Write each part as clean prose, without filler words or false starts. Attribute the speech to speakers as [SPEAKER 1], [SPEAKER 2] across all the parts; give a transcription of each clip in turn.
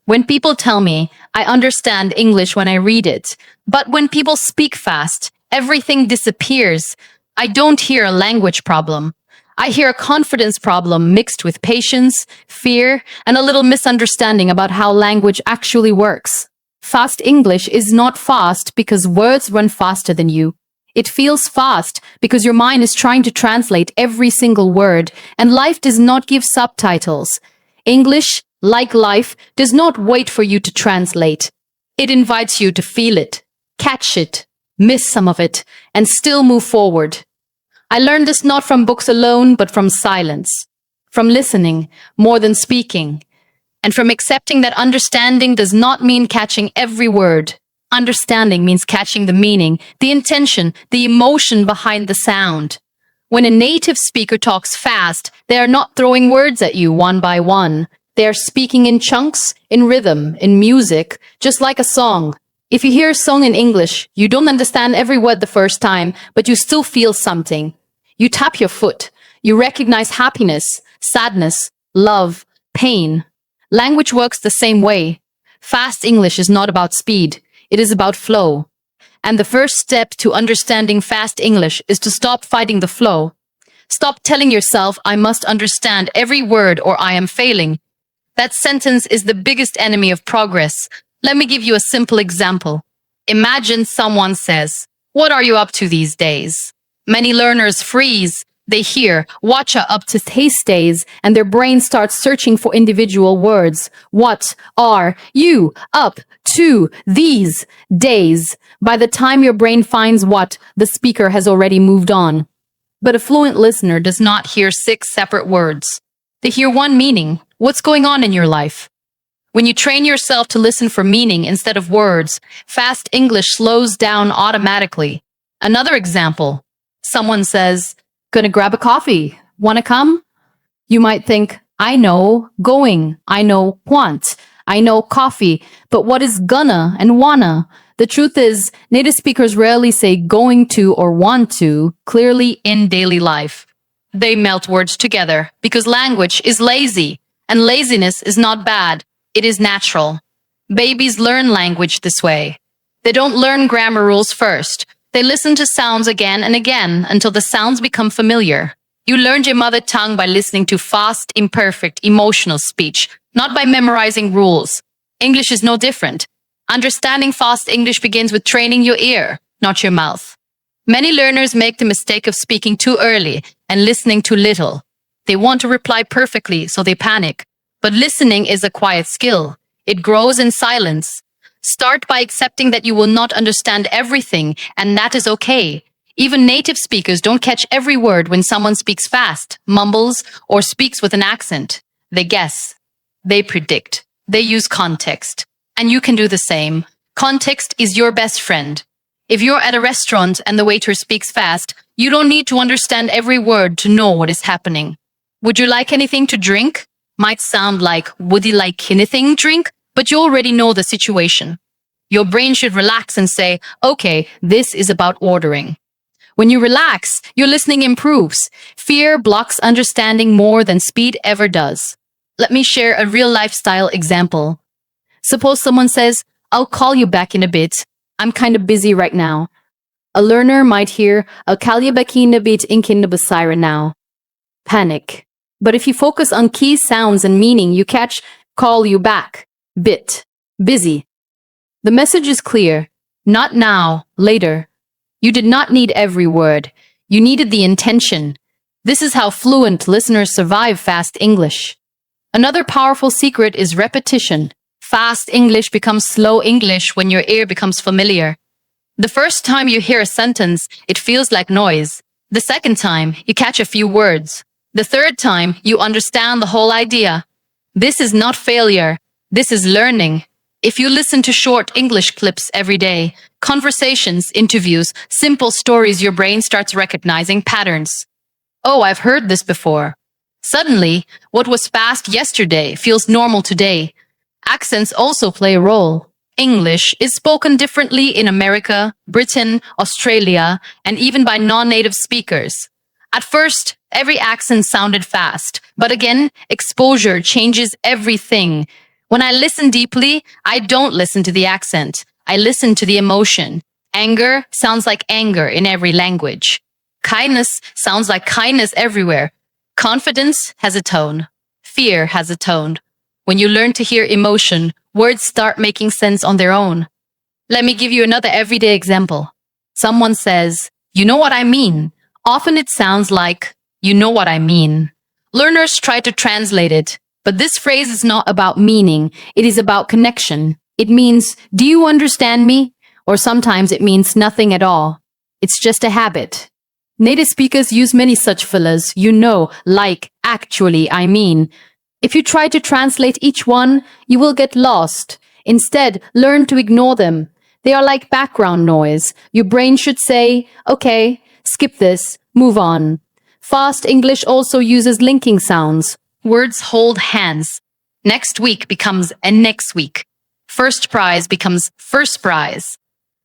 [SPEAKER 1] When people tell me I understand English when I read it, but when people speak fast, everything disappears. I don't hear a language problem. I hear a confidence problem mixed with patience, fear, and a little misunderstanding about how language actually works. Fast English is not fast because words run faster than you. It feels fast because your mind is trying to translate every single word, and life does not give subtitles. English, like life, does not wait for you to translate. It invites you to feel it, catch it, miss some of it, and still move forward. I learned this not from books alone, but from silence, from listening more than speaking, and from accepting that understanding does not mean catching every word. Understanding means catching the meaning, the intention, the emotion behind the sound. When a native speaker talks fast, they are not throwing words at you one by one. They are speaking in chunks, in rhythm, in music, just like a song. If you hear a song in English, you don't understand every word the first time, but you still feel something. You tap your foot. You recognize happiness, sadness, love, pain. Language works the same way. Fast English is not about speed. It is about flow. And the first step to understanding fast English is to stop fighting the flow. Stop telling yourself, I must understand every word or I am failing. That sentence is the biggest enemy of progress. Let me give you a simple example. Imagine someone says, "What are you up to these days?" Many learners freeze. They hear "watcha up to these days" and their brain starts searching for individual words. What are you up to these days? By the time your brain finds what, the speaker has already moved on. But a fluent listener does not hear 6 separate words. They hear one meaning. What's going on in your life? When you train yourself to listen for meaning instead of words, fast English slows down automatically. Another example. Someone says, "Gonna grab a coffee. Wanna come?" You might think, I know going, I know want, I know coffee, but what is gonna and wanna? The truth is, native speakers rarely say going to or want to clearly in daily life. They melt words together because language is lazy, and laziness is not bad. It is natural. Babies learn language this way. They don't learn grammar rules first. They listen to sounds again and again until the sounds become familiar. You learned your mother tongue by listening to fast, imperfect, emotional speech, not by memorizing rules. English is no different. Understanding fast English begins with training your ear, not your mouth. Many learners make the mistake of speaking too early and listening too little. They want to reply perfectly, so they panic. But listening is a quiet skill. It grows in silence. Start by accepting that you will not understand everything, and that is okay. Even native speakers don't catch every word when someone speaks fast, mumbles, or speaks with an accent. They guess. They predict. They use context. And you can do the same. Context is your best friend. If you're at a restaurant and the waiter speaks fast, you don't need to understand every word to know what is happening. Would you like anything to drink? Might sound like, would you like anything drink? But you already know the situation. Your brain should relax and say, okay, this is about ordering. When you relax, your listening improves. Fear blocks understanding more than speed ever does. Let me share a real lifestyle example. Suppose someone says, I'll call you back in a bit. I'm kind of busy right now. A learner might hear, I'll call you back in a bit in kinda now. Panic. But if you focus on key sounds and meaning, you catch call you back, bit, busy. The message is clear. Not now, later. You did not need every word. You needed the intention. This is how fluent listeners survive fast English. Another powerful secret is repetition. Fast English becomes slow English when your ear becomes familiar. The first time you hear a sentence, it feels like noise. The second time, you catch a few words. The third time, you understand the whole idea. This is not failure. This is learning. If you listen to short English clips every day, conversations, interviews, simple stories, your brain starts recognizing patterns. Oh, I've heard this before. Suddenly, what was fast yesterday feels normal today. Accents also play a role. English is spoken differently in America, Britain, Australia, and even by non-native speakers. At first, every accent sounded fast, but again, exposure changes everything. When I listen deeply, I don't listen to the accent. I listen to the emotion. Anger sounds like anger in every language. Kindness sounds like kindness everywhere. Confidence has a tone. Fear has a tone. When you learn to hear emotion, words start making sense on their own. Let me give you another everyday example. Someone says, "You know what I mean." Often it sounds like, "You know what I mean." Learners try to translate it, but this phrase is not about meaning. It is about connection. It means, "Do you understand me?" Or sometimes it means nothing at all. It's just a habit. Native speakers use many such fillers, "you know," "like," "actually," "I mean." If you try to translate each one, you will get lost. Instead, learn to ignore them. They are like background noise. Your brain should say, "Okay, skip this, move on." Fast English also uses linking sounds. Words hold hands. Next week becomes "and next week." First prize becomes "first prize."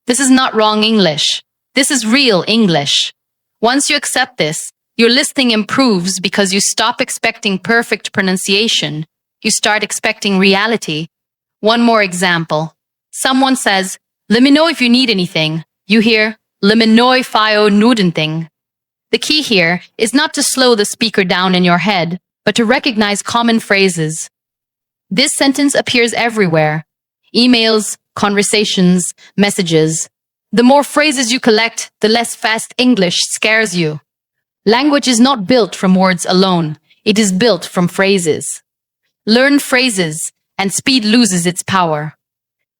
[SPEAKER 1] This is not wrong English. This is real English. Once you accept this, your listening improves because you stop expecting perfect pronunciation. You start expecting reality. One more example. Someone says, "Let me know if you need anything." You hear, "Let me know if I need anything." The key here is not to slow the speaker down in your head, but to recognize common phrases. This sentence appears everywhere. Emails, conversations, messages. The more phrases you collect, the less fast English scares you. Language is not built from words alone. It is built from phrases. Learn phrases, and speed loses its power.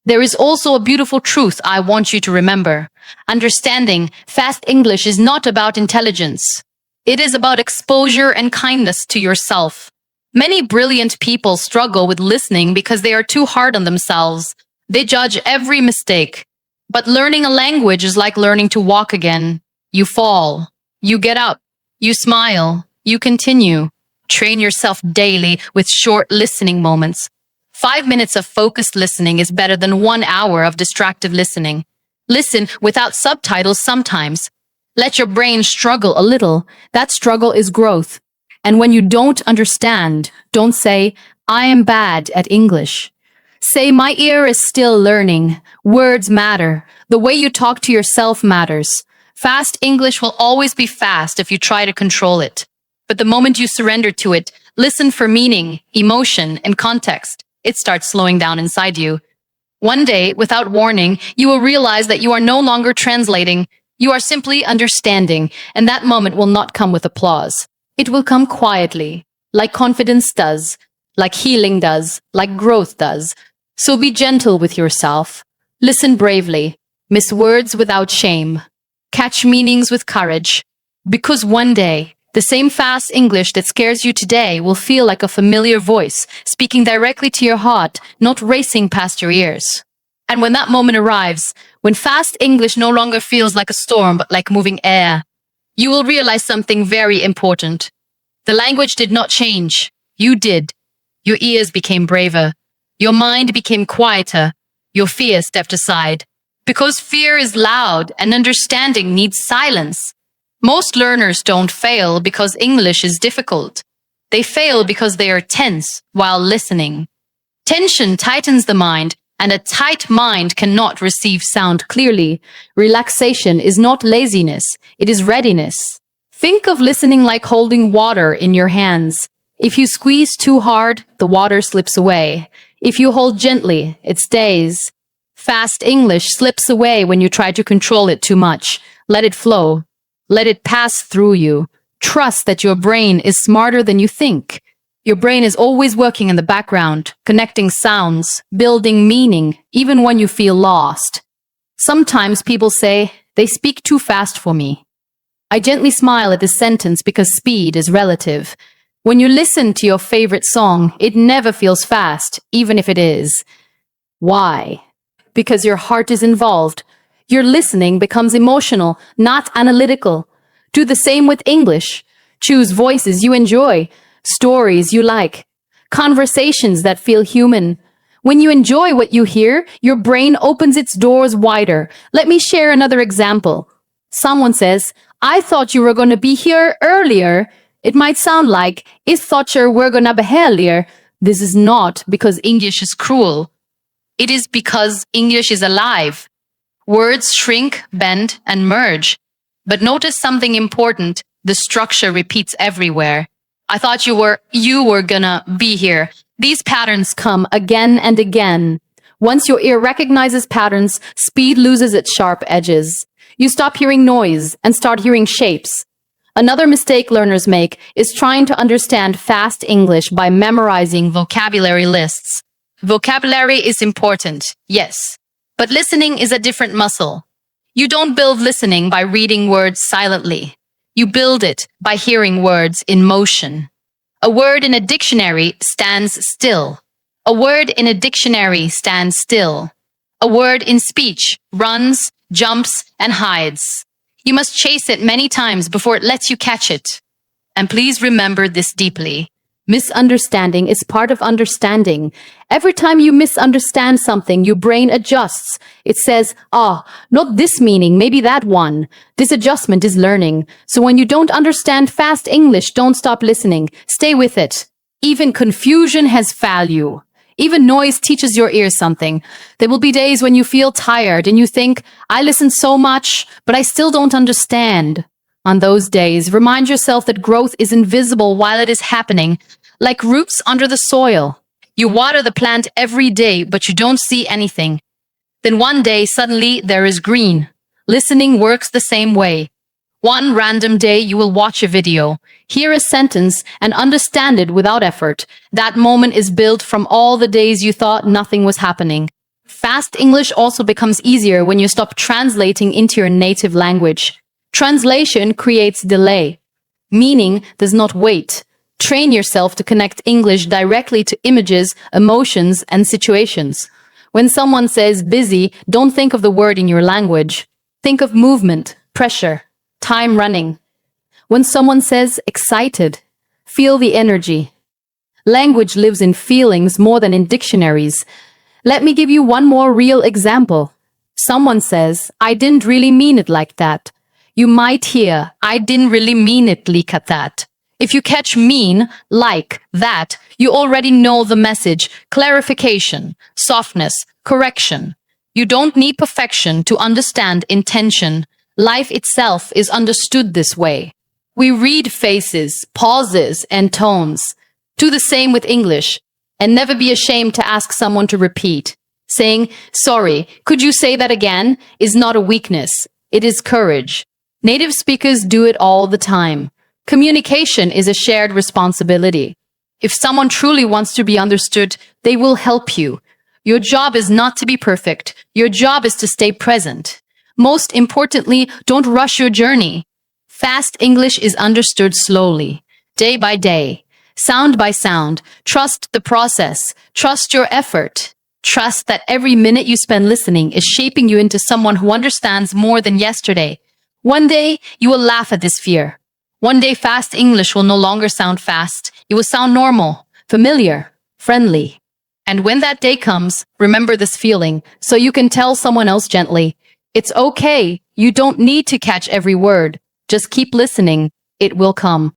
[SPEAKER 1] There is also a beautiful truth I want you to remember. Understanding fast English is not about intelligence. It is about exposure and kindness to yourself. Many brilliant people struggle with listening because they are too hard on themselves. They judge every mistake. But learning a language is like learning to walk again. You fall. You get up. You smile. You continue. Train yourself daily with short listening moments. 5 minutes of focused listening is better than 1 hour of distracted listening. Listen without subtitles sometimes. Let your brain struggle a little. That struggle is growth. And when you don't understand, don't say, "I am bad at English." Say, "My ear is still learning." Words matter. The way you talk to yourself matters. Fast English will always be fast if you try to control it. But the moment you surrender to it, listen for meaning, emotion, and context, it starts slowing down inside you. One day, without warning, you will realize that you are no longer translating. You are simply understanding, and that moment will not come with applause. It will come quietly, like confidence does, like healing does, like growth does. So be gentle with yourself. Listen bravely. Miss words without shame. Catch meanings with courage. Because one day, the same fast English that scares you today will feel like a familiar voice, speaking directly to your heart, not racing past your ears. And when that moment arrives, when fast English no longer feels like a storm but like moving air, you will realize something very important. The language did not change. You did. Your ears became braver. Your mind became quieter. Your fear stepped aside. Because fear is loud and understanding needs silence. Most learners don't fail because English is difficult. They fail because they are tense while listening. Tension tightens the mind, and a tight mind cannot receive sound clearly. Relaxation is not laziness, it is readiness. Think of listening like holding water in your hands. If you squeeze too hard, the water slips away. If you hold gently, it stays. Fast English slips away when you try to control it too much. Let it flow. Let it pass through you. Trust that your brain is smarter than you think. Your brain is always working in the background, connecting sounds, building meaning, even when you feel lost. Sometimes people say, "They speak too fast for me." I gently smile at this sentence because speed is relative. When you listen to your favorite song, it never feels fast, even if it is. Why? Because your heart is involved. Your listening becomes emotional, not analytical. Do the same with English. Choose voices you enjoy, stories you like, conversations that feel human. When you enjoy what you hear, your brain opens its doors wider. Let me share another example. Someone says, "I thought you were going to be here earlier." It might sound like, "I thought you were going to be earlier." This is not because English is cruel. It is because English is alive. Words shrink, bend, and merge. But notice something important. The structure repeats everywhere. I thought you were gonna be here. These patterns come again and again. Once your ear recognizes patterns, speed loses its sharp edges. You stop hearing noise and start hearing shapes. Another mistake learners make is trying to understand fast English by memorizing vocabulary lists. Vocabulary is important, yes, but listening is a different muscle. You don't build listening by reading words silently. You build it by hearing words in motion. A word in a dictionary stands still. A word in a dictionary stands still. A word in speech runs, jumps, and hides. You must chase it many times before it lets you catch it. And please remember this deeply. Misunderstanding is part of understanding. Every time you misunderstand something, your brain adjusts. It says, not this meaning, maybe that one. This adjustment is learning. So when you don't understand fast English, don't stop listening. Stay with it. Even confusion has value. Even noise teaches your ears something. There will be days when you feel tired and you think, I listen so much, but I still don't understand. On those days, remind yourself that growth is invisible while it is happening, like roots under the soil. You water the plant every day, but you don't see anything. Then one day, suddenly, there is green. Listening works the same way. One random day, you will watch a video, hear a sentence, and understand it without effort. That moment is built from all the days you thought nothing was happening. Fast English also becomes easier when you stop translating into your native language. Translation creates delay. Meaning does not wait. Train yourself to connect English directly to images, emotions, and situations. When someone says busy, don't think of the word in your language. Think of movement, pressure, time running. When someone says excited, feel the energy. Language lives in feelings more than in dictionaries. Let me give you one more real example. Someone says, I didn't really mean it like that. You might hear, I didn't really mean it like that. If you catch mean, like, that, you already know the message, clarification, softness, correction. You don't need perfection to understand intention. Life itself is understood this way. We read faces, pauses, and tones. Do the same with English, and never be ashamed to ask someone to repeat. Saying, sorry, could you say that again, is not a weakness. It is courage. Native speakers do it all the time. Communication is a shared responsibility. If someone truly wants to be understood, they will help you. Your job is not to be perfect. Your job is to stay present. Most importantly, don't rush your journey. Fast English is understood slowly, day by day, sound by sound. Trust the process. Trust your effort. Trust that every minute you spend listening is shaping you into someone who understands more than yesterday. One day, you will laugh at this fear. One day, fast English will no longer sound fast. It will sound normal, familiar, friendly. And when that day comes, remember this feeling so you can tell someone else gently, it's okay. You don't need to catch every word. Just keep listening. It will come.